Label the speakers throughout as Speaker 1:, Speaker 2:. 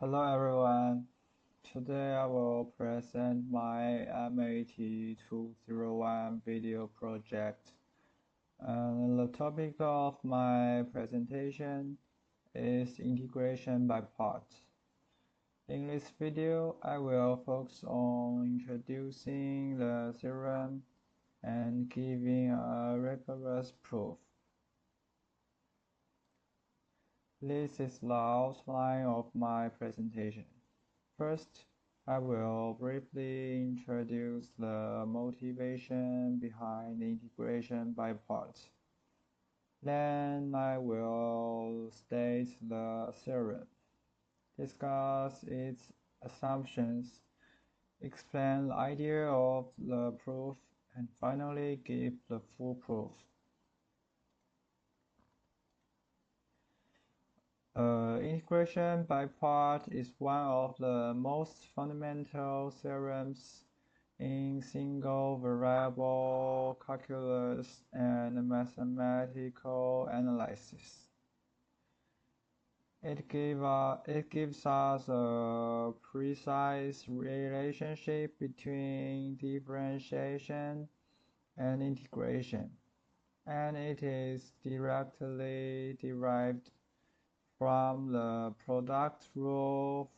Speaker 1: Hello everyone. Today I will present my MAT201 video project. And the topic of my presentation is integration by parts. In this video, I will focus on introducing the theorem and giving a rigorous proof. This is the outline of my presentation. First, I will briefly introduce the motivation behind integration by parts. Then I will state the theorem, discuss its assumptions, explain the idea of the proof, and finally give the full proof. Integration by part is one of the most fundamental theorems in single variable calculus and mathematical analysis. It gives us a precise relationship between differentiation and integration, and it is directly derived from the product rule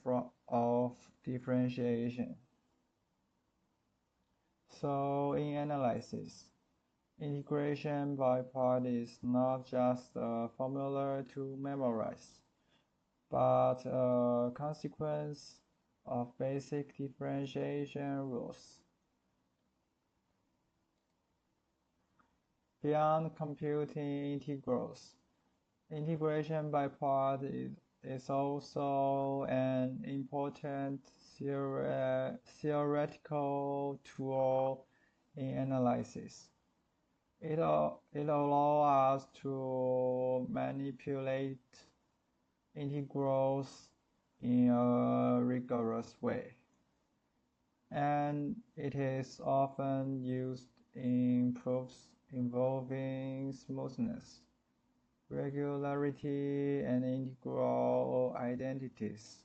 Speaker 1: of differentiation. So in analysis, integration by part is not just a formula to memorize, but a consequence of basic differentiation rules. Beyond computing integrals, integration by part is also an important theoretical tool in analysis. It allows us to manipulate integrals in a rigorous way, and it is often used in proofs involving smoothness, regularity, and integral identities.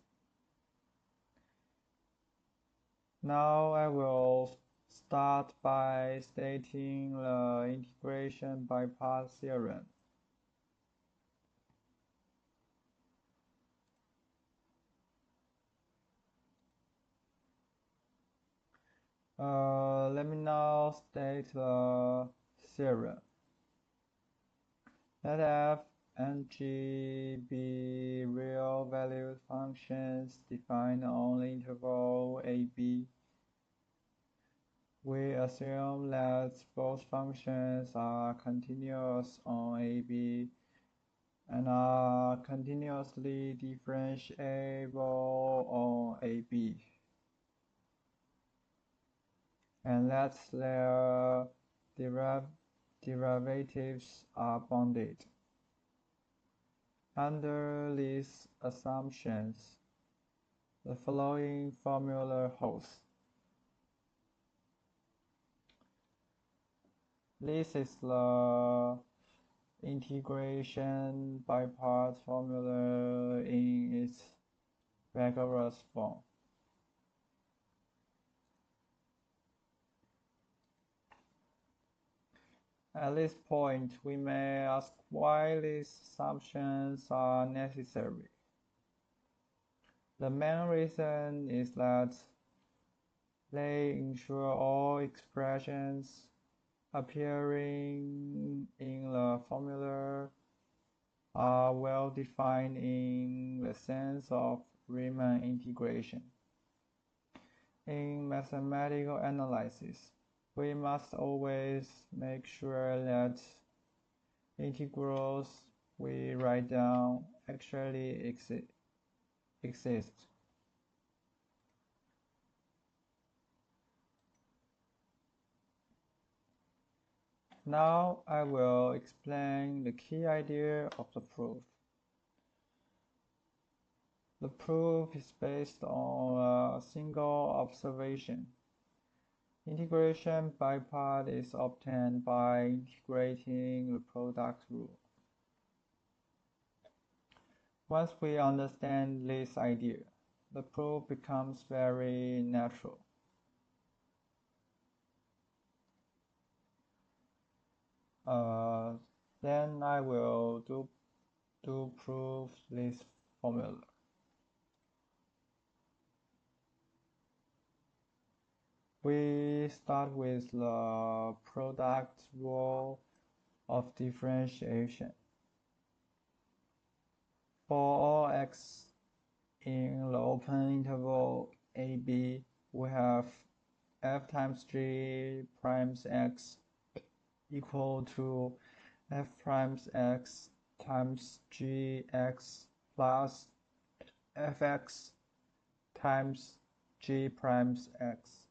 Speaker 1: Now I will start by stating the integration by parts theorem. Let me now state the theorem. Let f and g be real-valued functions defined on the interval ab. We assume that both functions are continuous on ab and are continuously differentiable on ab, and that their derivatives are bounded. Under these assumptions, the following formula holds. This is the integration by parts formula in its rigorous form. At this point, we may ask why these assumptions are necessary. The main reason is that they ensure all expressions appearing in the formula are well defined in the sense of Riemann integration. In mathematical analysis, we must always make sure that integrals we write down actually exist. Now I will explain the key idea of the proof. The proof is based on a single observation. Integration by part is obtained by integrating the product rule. Once we understand this idea, the proof becomes very natural. Then I will prove this formula. We start with the product rule of differentiation. For all x in the open interval AB, we have f times g primes x equal to f primes x times gx plus fx times g primes x.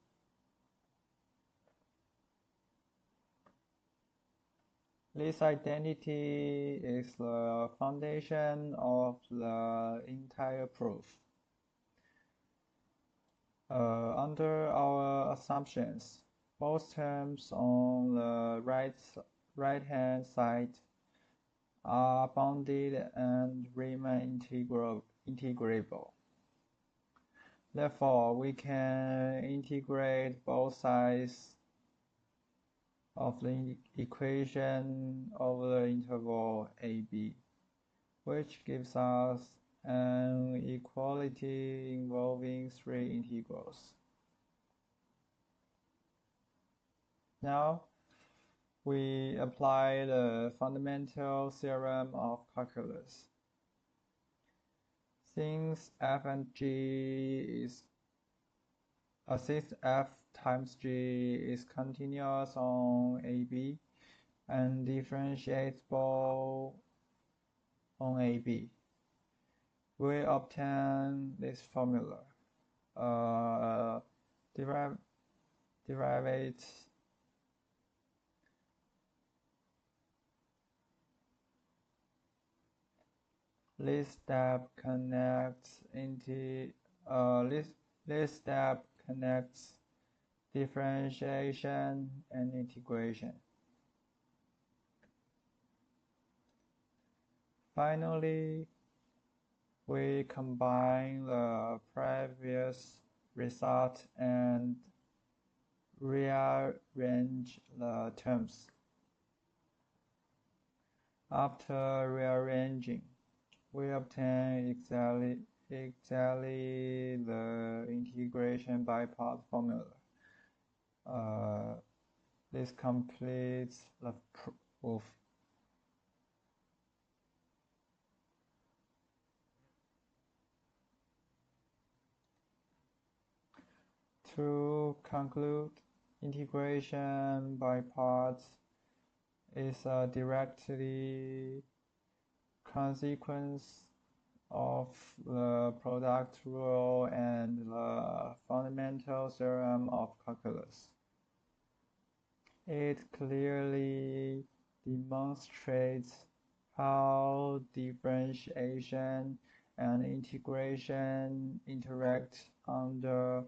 Speaker 1: This identity is the foundation of the entire proof. Under our assumptions, both terms on the right-hand side are bounded and remain integrable. Therefore, we can integrate both sides of the equation over the interval AB, which gives us an equality involving three integrals. Now, we apply the fundamental theorem of calculus. Since f times g is continuous on AB and differentiable on AB, we obtain this formula. Derivate this step connects differentiation and integration. Finally, we combine the previous result and rearrange the terms. After rearranging, we obtain exactly the integration by part formula. This completes the proof. To conclude, integration by parts is a directly consequence of the product rule and the fundamental theorem of calculus. It clearly demonstrates how differentiation and integration interact under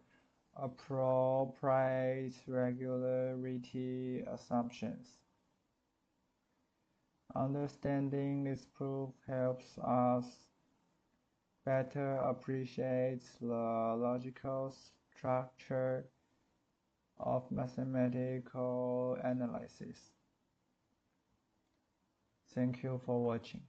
Speaker 1: appropriate regularity assumptions. Understanding this proof helps us better appreciate the logical structure of mathematical analysis. Thank you for watching.